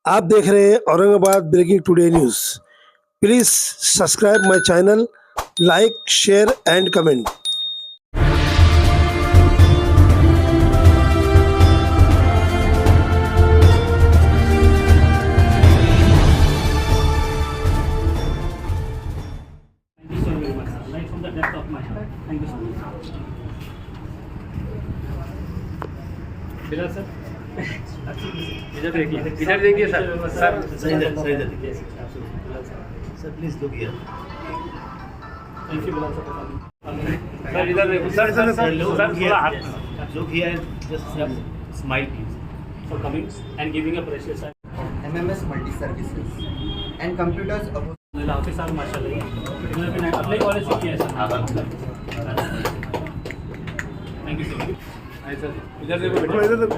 आप देख रहे हैं Aurangabad breaking today news. Please subscribe my channel, like, share and comment. Thank you so very much, sir. Right from the depth of my heart. Thank you so much. Bilal sir, इधर देखिए sir. Sir सही इधर Yes, absolutely. Bilal sir. Sir please look here. Thank you, Bilal sir. Sir इधर देखो। Sir थोड़ा हाथ Absolutely. Look here, just smile please. For coming and giving a precious time. MMS Multi Services and Computers Above. हाफिज साहब माशाल्लाह. इन्होंने भी अपने college से किया है sir. Thank you so much. Sir इधर देखो बेटा। इधर देखो.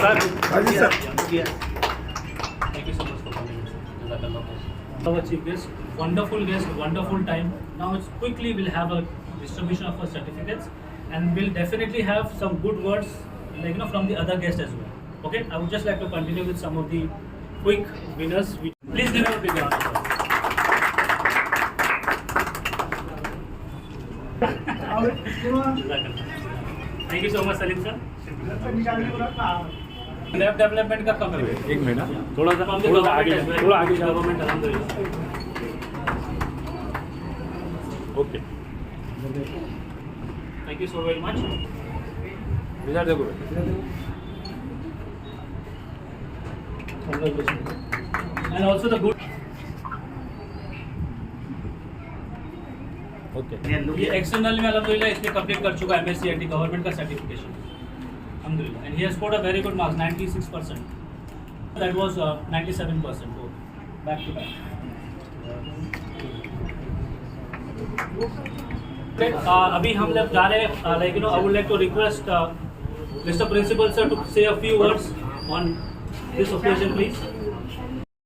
सर हाँ जी sir. Thank you so much for coming. Jazakallah khair. Our chief guest, wonderful time. Now it's quickly we'll have a distribution of our certificates, and we'll definitely have some good words, from the other guests as well. Okay, I would just like to continue with some of the quick winners. Please give them a big round of applause. Jazakallah. Thank you so much, Salim sir. Lab development का कम है. एक minute थोड़ा सा आगे government अलहमदुलिल्लाह. Okay. Thank you so very much. इधर देखो। And also the good. Okay. ये एक्सटर्नल में अल्हम्दुलिल्लाह इसने कंप्लीट कर चुका है MSc गवर्नमेंट का सर्टिफिकेशन अल्हम्दुलिल्लाह, and he has scored a very good marks, 96%. That was 97%. So back to back. अभी हम लोग जा रहे हैं. I would like to request Mr. Principal sir to say a few words on this occasion, please.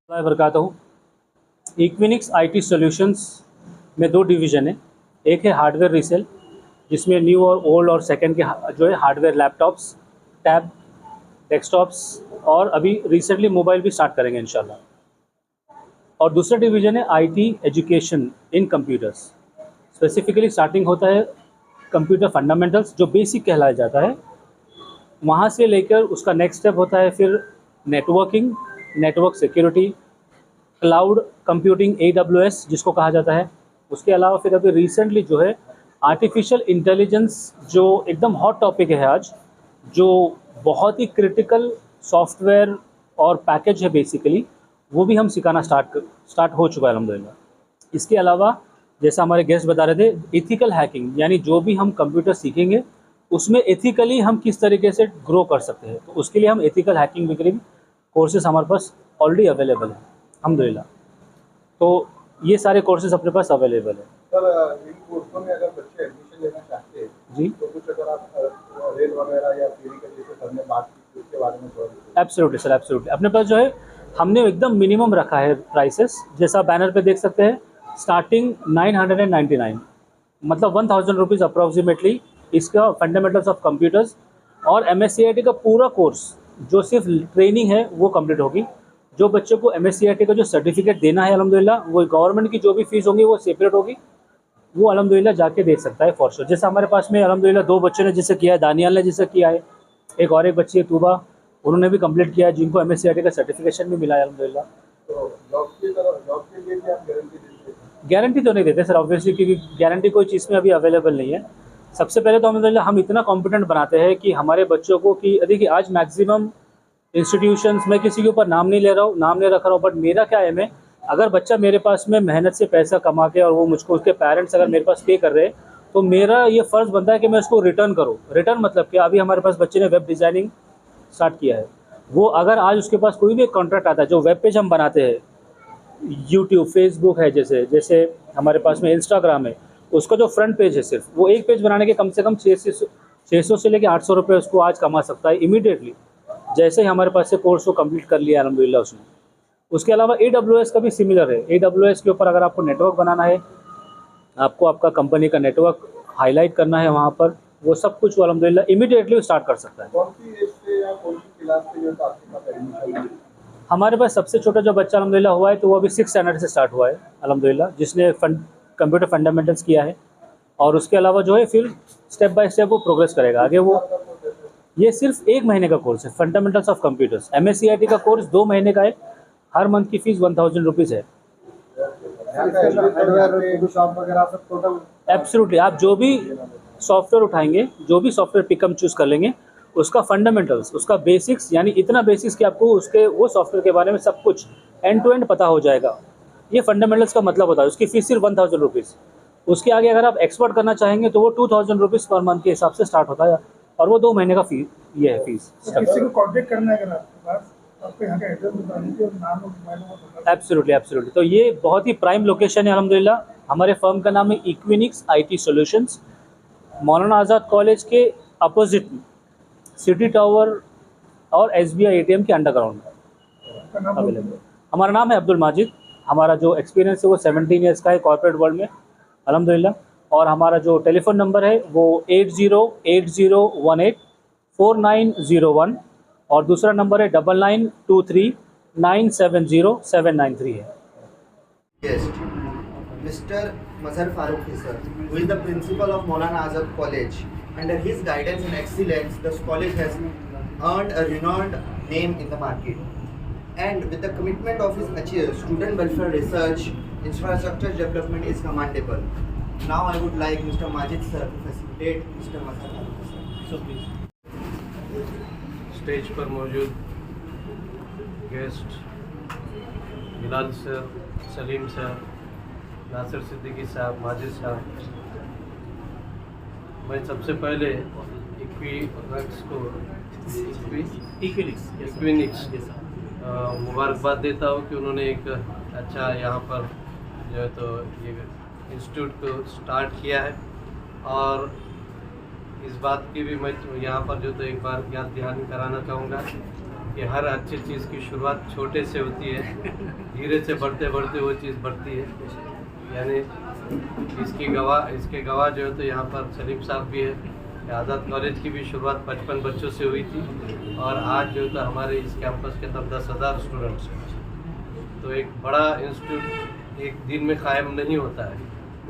वरकातहू. Equinix IT solutions में दो division है. एक है हार्डवेयर रीसेल, जिसमें न्यू और ओल्ड और सेकंड के जो है हार्डवेयर लैपटॉप्स, टैब, डेस्कटॉप्स और अभी रिसेंटली मोबाइल भी स्टार्ट करेंगे इंशाल्लाह. और दूसरा डिवीज़न है IT education in computers. Specifically starting होता है कंप्यूटर फंडामेंटल्स, जो बेसिक कहलाया जाता है. वहाँ से लेकर उसका नेक्स्ट स्टेप होता है फिर networking, network security, cloud computing AWS जिसको कहा जाता है. उसके अलावा फिर अभी रिसेंटली जो है आर्टिफिशियल इंटेलिजेंस, जो एकदम हॉट टॉपिक है आज, जो बहुत ही क्रिटिकल सॉफ्टवेयर और पैकेज है बेसिकली, वो भी हम सिखाना स्टार्ट हो चुका है अल्हम्दुलिल्लाह. इसके अलावा जैसा हमारे गेस्ट बता रहे थे, एथिकल हैकिंग, यानी जो भी हम कंप्यूटर सीखेंगे उसमें एथिकली हम किस तरीके से ग्रो कर सकते हैं, तो उसके लिए हम एथिकल हैकिंग वगैरह कोर्सेज हमारे पास ऑलरेडी अवेलेबल है अल्हम्दुलिल्लाह. तो ये सारे कोर्सेज अपने पास अवेलेबल है. सर, इन कोर्सों में अगर बच्चे एडमिशन लेना चाहते हैं जी, तो कुछ अगर आप रेल वगैरह या थ्योरी का जैसे हमने बात की उसके बारे में थोड़ा. Absolutely sir, absolutely. अपने पास जो है हमने एकदम मिनिमम रखा है प्राइसेस, जैसा बैनर पे देख सकते हैं. स्टार्टिंग 999, मतलब 1000 रुपीज़ अप्रॉक्सीमेटली इसका फंडामेंटल्स ऑफ कंप्यूटर्स. और MSc का पूरा कोर्स जो सिर्फ ट्रेनिंग है वो कंप्लीट होगी. जो बच्चों को MSc का जो सर्टिफिकेट देना है अल्हम्दुलिल्लाह, वो गवर्नमेंट की जो भी फीस होगी वो सेपरेट होगी, वो अल्हम्दुलिल्लाह जाके दे सकता है फॉर श्योर. जैसे हमारे पास में अल्हम्दुलिल्लाह दो बच्चों ने जिसे किया है, दानियाल ने जिसे किया है, एक बच्ची है तूबा, उन्होंने भी कंप्लीट किया है, जिनको MSc का सर्टिफिकेशन भी मिला है अल्हम्दुलिल्लाह. तो जॉब के लिए भी आप गारंटी देते हैं? गारंटी तो नहीं देते सर ऑब्वियसली, क्योंकि गारंटी कोई चीज़ में अभी अवेलेबल नहीं है. सबसे पहले तो अल्हम्दुलिल्लाह हम इतना कॉम्पिटेंट बनाते हैं कि हमारे बच्चों को, कि देखिए आज मैक्सिमम इंस्टीट्यूशंस में किसी के ऊपर नाम नहीं ले रहा हूँ, नाम नहीं रख रहा हूँ, बट मेरा क्या है, मैं अगर बच्चा मेरे पास में मेहनत से पैसा कमा के और वो मुझको, उसके पेरेंट्स अगर मेरे पास पे कर रहे हैं, तो मेरा ये फ़र्ज़ बनता है कि मैं उसको रिटर्न करूँ. रिटर्न मतलब क्या, अभी हमारे पास बच्चे ने वेब डिज़ाइनिंग स्टार्ट किया है, वो अगर आज उसके पास कोई भी एक कॉन्ट्रैक्ट आता है, जो वेब पेज हम बनाते हैं, यूट्यूब, फेसबुक है, जैसे हमारे पास में इंस्टाग्राम है, उसका जो फ्रंट पेज है सिर्फ वो एक पेज बनाने के कम से कम 600 से लेकर 800 रुपये उसको आज कमा सकता है इमीडिएटली, जैसे ही हमारे पास से कोर्स को कंप्लीट कर लिया अल्हम्दुलिल्लाह उसने. उसके अलावा AWS का भी सिमिलर है. AWS के ऊपर अगर आपको नेटवर्क बनाना है, आपको आपका कंपनी का नेटवर्क हाईलाइट करना है वहाँ पर, वो सब कुछ वो अल्हम्दुलिल्लाह इमीडिएटली स्टार्ट कर सकता है। कौन सी एज से या कौन सी क्लास से जो है तो आपके पास एडमिशन है? हमारे पास सबसे छोटा जो बच्चा अल्हम्दुलिल्लाह हुआ है तो वो अभी 6 स्टैंडर्ड से स्टार्ट हुआ है अल्हम्दुलिल्लाह, जिसने कंप्यूटर फंडामेंटल्स किया है, और उसके अलावा जो है फिर स्टेप बाय स्टेप वो प्रोग्रेस करेगा आगे। वो ये सिर्फ 1 महीने का कोर्स है, फंडामेंटल्स ऑफ कंप्यूटर्स। MSCIT का कोर्स 2 महीने का है, हर मंथ की फ़ीस 1000 रुपीज़ है। शॉप वगैरह सब टोटल एब्सोल्युटली, आप जो भी सॉफ्टवेयर उठाएंगे, जो भी सॉफ्टवेयर पिकअप चूज़ कर लेंगे, उसका फंडामेंटल्स, उसका बेसिक्स, यानी इतना बेसिक्स कि आपको उसके वो सॉफ्टवेयर के बारे में सब कुछ एंड टू एंड पता हो जाएगा। ये फंडामेंटल्स का मतलब होता है। उसकी फ़ीस सिर्फ 1000 रुपीज़। उसके आगे अगर आप एक्सपर्ट करना चाहेंगे तो वो 2000 रुपीज़ पर मंथ के हिसाब से स्टार्ट होता है, और वो 2 महीने का ये है फीस। किसी को कांटेक्ट करना है अगर आपके पास, आपको यहाँ का एड्रेस बता दीजिए और नाम और मोबाइल नंबर बता एब्सोल्युटली। तो ये बहुत ही प्राइम लोकेशन है अल्हम्दुलिल्लाह। हमारे फर्म का नाम है Equinix IT solutions, Maulana Azad college के अपोजिट सिटी टावर और SBI ATM के अंडरग्राउंड में आपका नाम अवेलेबल। हमारा नाम है अब्दुल माजिद। हमारा जो एक्सपीरियंस है वो 17 ईयर्स का है कॉर्पोरेट वर्ल्ड में अल्हम्दुलिल्लाह। और हमारा जो टेलीफोन नंबर है वो 8080184901, और दूसरा नंबर है 9923970793 है। Guest, Mr. Mazhar Farooqi sir, who is the principal of Maulana Azad College. Under his guidance and excellence, this college has earned a renowned name in the market. And with the commitment of his achievements, student welfare research, infrastructure development is commendable. Now I would like Mr. Majid sir to facilitate Mr. Mazhar Farooqi sir. So please. Stage पर मौजूद guest Bilal sir, Salim sir, Nasir Siddiqui साहब, माजिद साहब, मैं सबसे पहले Equinix मुबारकबाद देता हूँ कि उन्होंने एक अच्छा यहाँ पर जो है तो ये इंस्टीट्यूट को स्टार्ट किया है। और इस बात की भी मैं यहाँ पर जो तो एक बार याद दहानी कराना चाहूँगा कि हर अच्छी चीज़ की शुरुआत छोटे से होती है, धीरे से बढ़ते बढ़ते वो चीज़ बढ़ती है। यानी इसके गवाह जो है तो यहाँ पर सलीम साहब भी है। आज़ाद कॉलेज की भी शुरुआत 55 बच्चों से हुई थी, और आज जो तो हमारे इस कैंपस के अंदर 10,000 स्टूडेंट्स हैं। तो एक बड़ा इंस्टीट्यूट एक दिन में कायम नहीं होता है,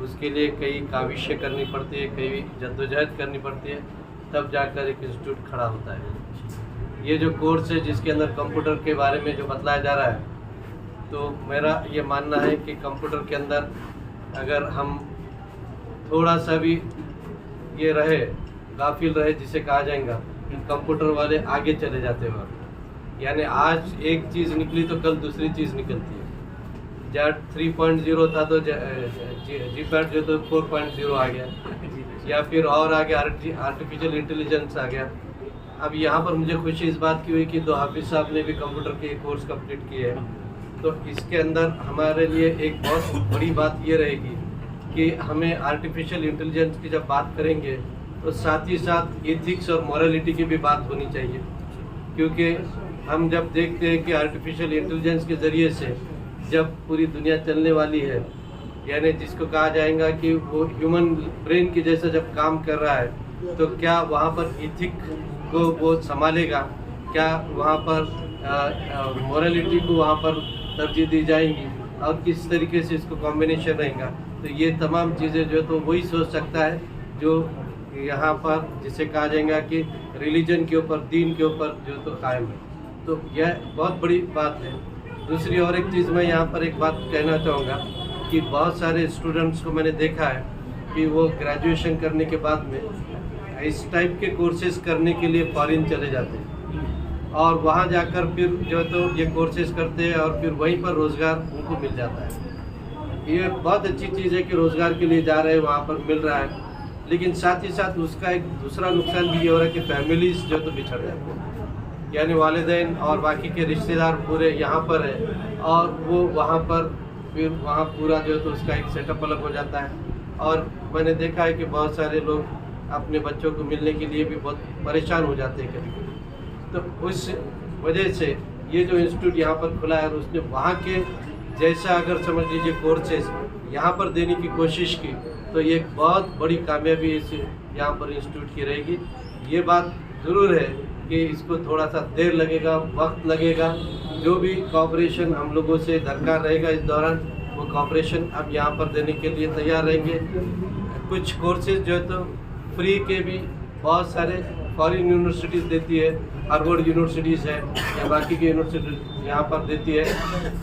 उसके लिए कई काविशें करनी पड़ती है, कई जद्दोजहद करनी पड़ती है, तब जाकर एक इंस्टीट्यूट खड़ा होता है। ये जो कोर्स है जिसके अंदर कंप्यूटर के बारे में जो बतलाया जा रहा है, तो मेरा ये मानना है कि कंप्यूटर के अंदर अगर हम थोड़ा सा भी ये रहे, गाफिल रहे जिसे कहा जाएगा, कंप्यूटर वाले आगे चले जाते हैं। यानी आज एक चीज़ निकली तो कल दूसरी चीज़ निकलती है। जैट 3.0 था तो जीपैट जो तो 4.0 आ गया, या फिर और आगे आर्टिफिशियल इंटेलिजेंस आ गया। अब यहाँ पर मुझे खुशी इस बात की हुई कि 2 हाफिज़ साहब ने भी कंप्यूटर के कोर्स कंप्लीट किए हैं। तो इसके अंदर हमारे लिए एक बहुत बड़ी बात ये रहेगी कि हमें आर्टिफिशियल इंटेलिजेंस की जब बात करेंगे तो साथ ही साथ एथिक्स और मॉरलिटी की भी बात होनी चाहिए, क्योंकि हम जब देखते हैं कि आर्टिफिशियल इंटेलिजेंस के ज़रिए से जब पूरी दुनिया चलने वाली है, यानी जिसको कहा जाएगा कि वो ह्यूमन ब्रेन की जैसा जब काम कर रहा है, तो क्या वहाँ पर एथिक को वो संभालेगा, क्या वहाँ पर मॉरलिटी को वहाँ पर तरजीह दी जाएंगी, और किस तरीके से इसको कॉम्बिनेशन रहेगा। तो ये तमाम चीज़ें जो तो वही सोच सकता है जो यहाँ पर जिसे कहा जाएगा कि रिलीजन के ऊपर, दीन के ऊपर जो तो कायम है। तो यह बहुत बड़ी बात है। दूसरी और एक चीज़ मैं यहाँ पर एक बात कहना चाहूँगा कि बहुत सारे स्टूडेंट्स को मैंने देखा है कि वो ग्रेजुएशन करने के बाद में इस टाइप के कोर्सेज करने के लिए फॉरेन चले जाते हैं, और वहाँ जाकर फिर जो तो ये कोर्सेज करते हैं और फिर वहीं पर रोज़गार उनको मिल जाता है। ये बहुत अच्छी चीज़ है कि रोज़गार के लिए जा रहे हैं, वहाँ पर मिल रहा है, लेकिन साथ ही साथ उसका एक दूसरा नुकसान भी ये हो रहा है कि फैमिलीज जो तो बिछड़ जाते हैं, यानी वालिदैन और बाकी के रिश्तेदार पूरे यहाँ पर है, और वो वहाँ पर फिर वहाँ पूरा जो तो उसका एक सेटअप अलग हो जाता है। और मैंने देखा है कि बहुत सारे लोग अपने बच्चों को मिलने के लिए भी बहुत परेशान हो जाते हैं कभी। तो उस वजह से ये जो इंस्टीट्यूट यहाँ पर खुला है, और उसने वहाँ के जैसा अगर समझ लीजिए कोर्सेज यहाँ पर देने की कोशिश की, तो ये एक बहुत बड़ी कामयाबी इस यहाँ पर इंस्टीट्यूट की रहेगी। ये बात ज़रूर है कि इसको थोड़ा सा देर लगेगा, वक्त लगेगा। जो भी कॉपरेशन हम लोगों से दरकार रहेगा इस दौरान, वो कॉपरेशन अब यहाँ पर देने के लिए तैयार रहेंगे। कुछ कोर्सेज जो है तो फ्री के भी बहुत सारे फॉरेन यूनिवर्सिटीज़ देती है, हार्वर्ड यूनिवर्सिटीज़ है या बाकी की यूनिवर्सिटी यहाँ पर देती है।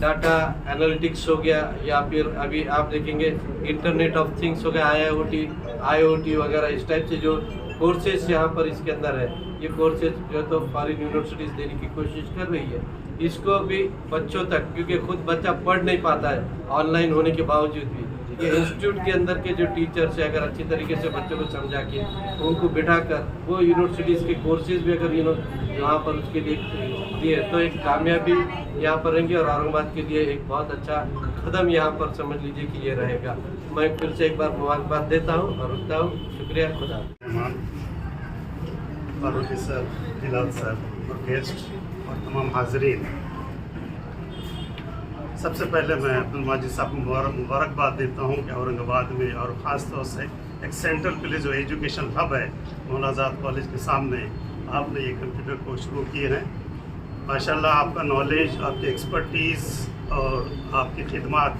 डाटा एनालिटिक्स हो गया, या फिर अभी आप देखेंगे इंटरनेट ऑफ थिंग्स हो गया, IoT वगैरह, इस टाइप से जो कोर्सेज यहाँ पर इसके अंदर है, ये कोर्सेज जो है तो फॉरेन यूनिवर्सिटीज़ देने की कोशिश कर रही है। इसको भी बच्चों तक, क्योंकि खुद बच्चा पढ़ नहीं पाता है ऑनलाइन होने के बावजूद भी, ये इंस्टीट्यूट के अंदर के जो टीचर्स है, अगर अच्छी तरीके से बच्चों को समझा के उनको बिठाकर वो यूनिवर्सिटीज़ के कोर्सेज भी अगर यहाँ पर उसके लिए दिए तो एक कामयाबी यहाँ पर रहेंगे। और औरंगाबाद के लिए एक बहुत अच्छा कदम यहाँ पर समझ लीजिए कि ये रहेगा। मैं फिर से एक बार मुबारकबाद देता हूँ और रुकता हूँ। शुक्रिया, खुदा। फारूकी सर, हिलाल सर और गेस्ट और तमाम हाजरीन, सबसे पहले मैं अब्दुल माजिद साहब को मुबारकबाद देता हूँ कि औरंगाबाद में और ख़ास तौर से एक सेंट्रल प्लेस जो एजुकेशन हब है मौलाना आज़ाद कॉलेज के सामने आपने ये कंप्यूटर कोर्स शुरू किए हैं। माशाल्लाह आपका नॉलेज, आपकी एक्सपर्टीज़ और आपकी खिदमत,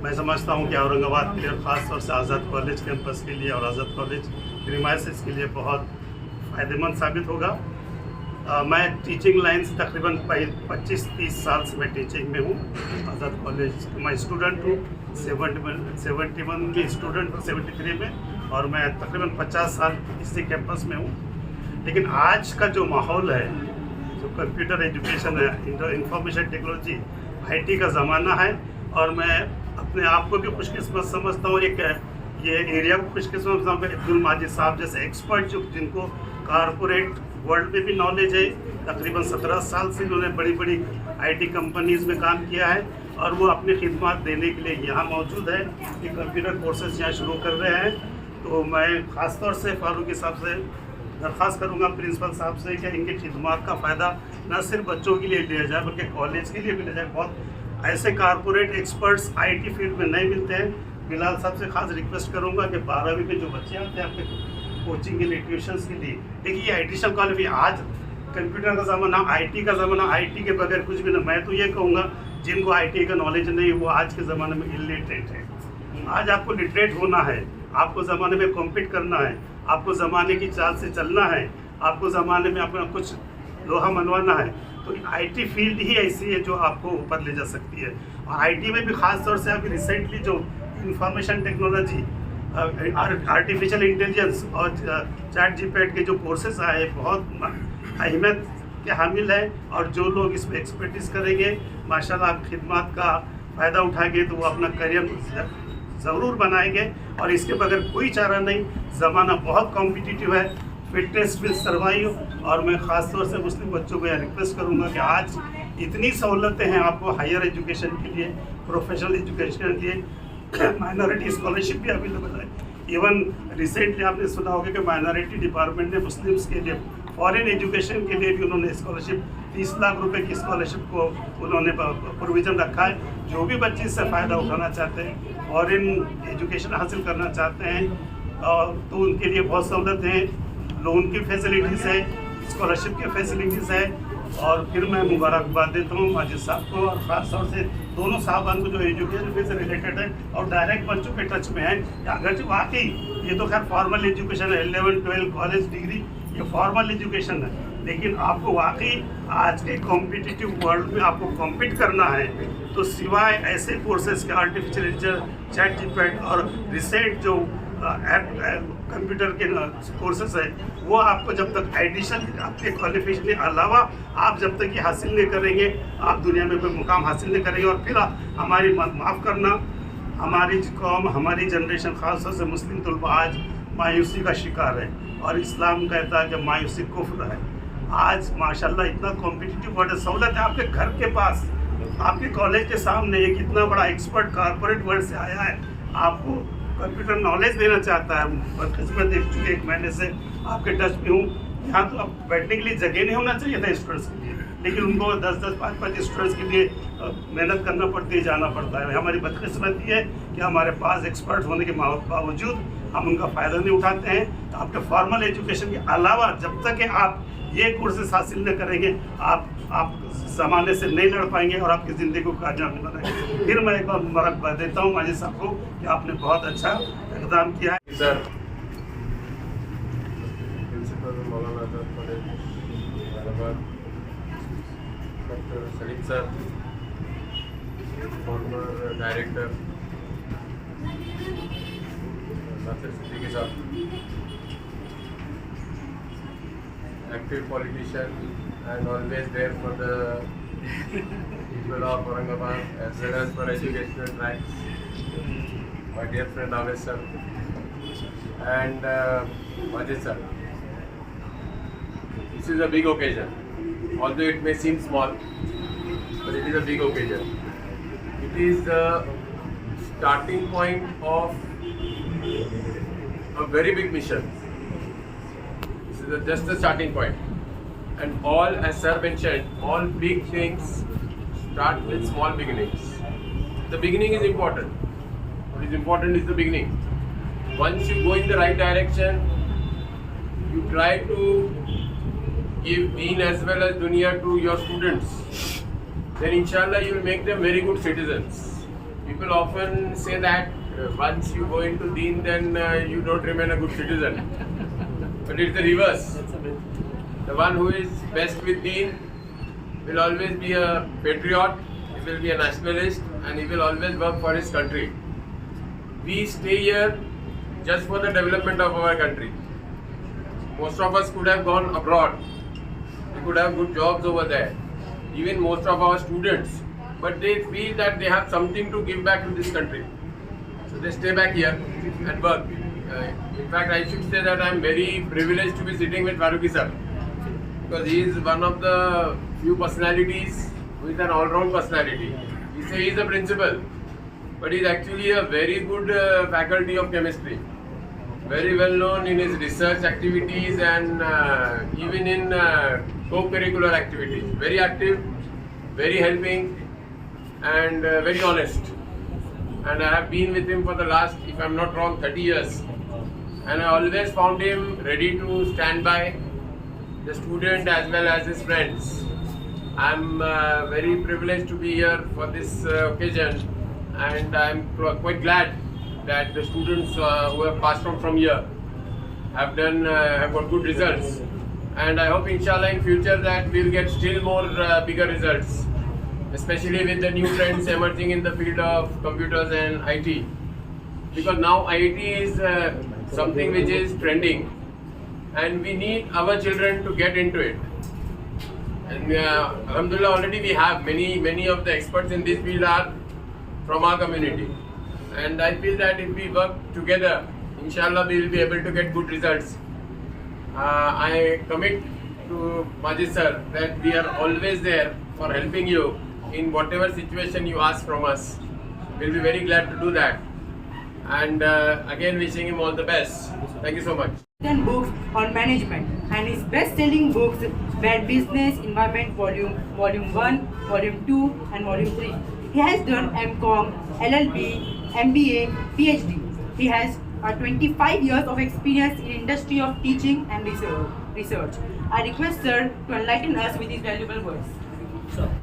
मैं समझता हूँ कि औरंगाबाद के लिए और ख़ास तौर से आज़ाद कॉलेज कैंपस के लिए और आज़ाद कॉलेज प्रीमाइसेस के लिए बहुत फ़ायदेमंद साबित होगा। मैं टीचिंग लाइन से तकरीबन 25-30 साल से मैं टीचिंग में हूँ। आज़ाद कॉलेज मैं स्टूडेंट हूँ, 71 में स्टूडेंट हूँ, 73 में, और मैं तकरीबन 50 साल इसी कैंपस में हूँ। लेकिन आज का जो माहौल है, जो कंप्यूटर एजुकेशन है, इंफॉर्मेशन टेक्नोलॉजी, IT का ज़माना है, और मैं अपने आप को भी खुशकिस्मत समझता हूँ, एक ये एरिया को खुशकिस्मत समझता हूँ। अब्दुल माजिद साहब जैसे एक्सपर्ट जिनको कारपोरेट वर्ल्ड में भी नॉलेज है, तकरीबन 17 साल से उन्होंने बड़ी बड़ी IT कंपनीज़ में काम किया है, और वो अपनी खिदमत देने के लिए यहाँ मौजूद है कि कंप्यूटर कोर्सेज यहाँ शुरू कर रहे हैं। तो मैं ख़ास तौर से फारूकी साहब से दरख्वास्त करूँगा, प्रिंसिपल साहब से, कि इनकी खिदमत का फ़ायदा न सिर्फ बच्चों के लिए लिया जाए बल्कि कॉलेज के लिए भी लिया जाए। बहुत ऐसे कारपोरेट एक्सपर्ट्स IT फील्ड में नहीं मिलते हैं। बिलाल साहब से ख़ास रिक्वेस्ट करूँगा कि 12वीं में जो बच्चे आते हैं आपके कोचिंग के लिए, ट्यूशन्स के लिए, देखिए ये एडिशनल कॉलेज, आज कंप्यूटर का ज़माना, IT का ज़माना, IT के बगैर कुछ भी नहीं। मैं तो ये कहूँगा जिनको IT का नॉलेज नहीं, वो आज के ज़माने में इलिटरेट है। आज आपको लिटरेट होना है, आपको ज़माने में कॉम्पीट करना है, आपको ज़माने की चाल से चलना है, आपको ज़माने में अपना कुछ लोहा मनवाना है। तो IT फील्ड ही ऐसी है जो आपको ऊपर ले जा सकती है। और IT में भी ख़ास तौर से अभी रिसेंटली जो इंफॉर्मेशन टेक्नोलॉजी, आर्टिफिशियल इंटेलिजेंस और ChatGPT के जो कोर्सेज आए बहुत अहमियत के हामिल है, और जो लोग इसमें एक्सपर्टीज़ करेंगे माशाल्लाह खिदमत का फ़ायदा उठाएंगे तो वो अपना करियर ज़रूर बनाएंगे। और इसके बगैर कोई चारा नहीं, ज़माना बहुत कॉम्पिटिटिव है, फिटनेस विल सर्वाइव। और मैं ख़ास तौर से मुस्लिम बच्चों को यह रिक्वेस्ट करूँगा कि आज इतनी सहूलतें हैं आपको हायर एजुकेशन के लिए, प्रोफेशनल एजुकेशन के लिए, माइनॉरिटी स्कॉलरशिप भी अवेलेबल है। इवन रिसेंटली आपने सुना होगा कि माइनॉरिटी डिपार्टमेंट ने मुस्लिम्स के लिए फॉरेन एजुकेशन के लिए भी उन्होंने स्कॉलरशिप 30 लाख रुपए की स्कॉलरशिप को उन्होंने प्रोविज़न रखा है। जो भी बच्चे इससे फ़ायदा उठाना चाहते हैं, फॉरेन एजुकेशन हासिल करना चाहते हैं, तो उनके लिए बहुत सहूलत है, लोन की फैसिलिटीज़ है, स्कॉलरशिप की फैसिलिटीज़ है। और फिर मैं मुबारकबाद देता हूँ माजिद साहब को, और ख़ास तौर से दोनों साहबान को जो एजुकेशन से रिलेटेड है और डायरेक्ट बच्चों के टच में है। अगर वाकई ये तो खैर फॉर्मल एजुकेशन है, 11, 12 कॉलेज डिग्री ये फॉर्मल एजुकेशन है, लेकिन आपको वाकई आज के कॉम्पिटिटिव वर्ल्ड में आपको कॉम्पीट करना है तो सिवाय ऐसे कोर्सेज के आर्टिफिशियल इंटेलिजेंस, ChatGPT और रिसेंट जो कंप्यूटर के कोर्सेस है, वो आपको जब तक एडिशनल आपके क्वालिफिकेशन के अलावा आप जब तक ये हासिल नहीं करेंगे, आप दुनिया में कोई मुकाम हासिल नहीं करेंगे। और फिर हमारी माफ़ करना, हमारी कौम, हमारी जनरेशन ख़ास तौर से मुस्लिम तलबा आज मायूसी का शिकार है, और इस्लाम कहता है कि मायूसी कुफ्र है। आज माशाल्लाह इतना कॉम्पिटिटिव वर्ल्ड है, सहूलत है आपके घर के पास, आपके कॉलेज के सामने एक इतना बड़ा एक्सपर्ट कारपोरेट वर्ल्ड से आया है, आपको कंप्यूटर नॉलेज देना चाहता है। बदकिस्मत देख चुके 1 महीने से आपके टच में हूँ। यहाँ तो अब बैठने के लिए जगह नहीं होना चाहिए था स्टूडेंट्स के लिए, लेकिन उनको 10-10, 5-5 स्टूडेंट्स के लिए मेहनत करना पड़ती है, जाना पड़ता है। हमारी बदकिस्मती है कि हमारे पास एक्सपर्ट होने के बावजूद हम उनका फ़ायदा नहीं उठाते हैं। तो आपके फॉर्मल एजुकेशन के अलावा जब तक कि आप ये कोर्सेज हासिल न करेंगे आप ज़माने से नहीं लड़ पाएंगे और आपकी ज़िंदगी को कामयाब नहीं बनाएंगे। फिर मैं एक बार मुबारकबाद देता हूँ माजिद साहब को कि आपने बहुत अच्छा इक़दाम किया है। Sir principal Maulana Azad college Hyderabad, doctor Salim sir, former director Nasir Siddiqui sahab, active politician and always there for the people of Aurangabad as well as for educational tracks, my dear friend Aves sir and Majid sir. This is a big occasion, although it may seem small, but it is a big occasion. It is the starting point of a very big mission. Just the starting point, and all, as sir mentioned, all big things start with small beginnings. The beginning is important. What is important is the beginning. Once you go in the right direction, you try to give deen as well as dunya to your students, then inshallah you will make them very good citizens. People often say that once you go into deen, then you don't remain a good citizen. But it's the reverse. The one who is best with deen will always be a patriot, he will be a nationalist, and he will always work for his country. We stay here just for the development of our country. Most of us could have gone abroad. We could have good jobs over there. Even most of our students. But they feel that they have something to give back to this country. So they stay back here and work. In fact, I should say that I am very privileged to be sitting with Farooqi sir, because he is one of the few personalities who is an all-round personality. He says he is a principal, but he is actually a very good faculty of chemistry. Very well known in his research activities and even in co-curricular activities. Very active, very helping, and very honest. And I have been with him for the last, if I am not wrong, 30 years. And I always found him ready to stand by the student as well as his friends. I am very privileged to be here for this occasion, and I am quite glad that the students who have passed on from here have got good results. And I hope inshallah in future that we will get still more bigger results, especially with the new trends emerging in the field of computers and IT. Because now IT is something which is trending, and we need our children to get into it. And alhamdulillah, already we have many of the experts in this field are from our community. And I feel that if we work together, inshallah we will be able to get good results. I commit to Majid sir that we are always there for helping you in whatever situation you ask from us. We'll be very glad to do that. And again, wishing him all the best. Thank you so much. Written books on management, and his best-selling books were Business Environment Volume 1, Volume 2 and Volume 3. He has done M.Com, LLB, MBA, PhD. He has 25 years of experience in industry of teaching and research. I request sir to enlighten us with his valuable words. Sure.